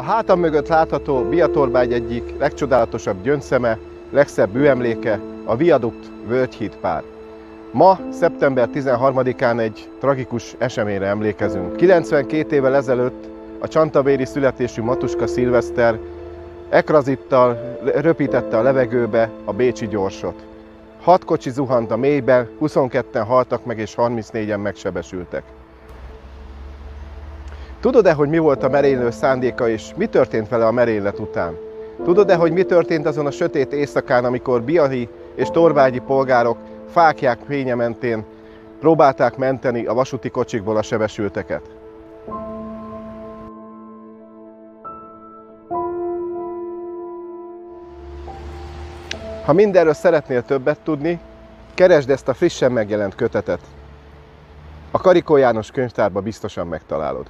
A hátam mögött látható Biatorbágy egyik legcsodálatosabb gyöngyszeme, legszebb műemléke, a Viadukt völgyhídpár. Ma, szeptember 13-án egy tragikus eseményre emlékezünk. 92 évvel ezelőtt a csantavéri születésű Matuska Szilveszter ekrazittal röpítette a levegőbe a bécsi gyorsot. 6 kocsi zuhant a mélybe, 22-en haltak meg és 34-en megsebesültek. Tudod-e, hogy mi volt a merénylő szándéka és mi történt vele a merénylet után? Tudod-e, hogy mi történt azon a sötét éjszakán, amikor biahi és torvágyi polgárok fáklyák fénye mentén próbálták menteni a vasúti kocsikból a sebesülteket? Ha mindenről szeretnél többet tudni, keresd ezt a frissen megjelent kötetet. A Karikó János könyvtárban biztosan megtalálod.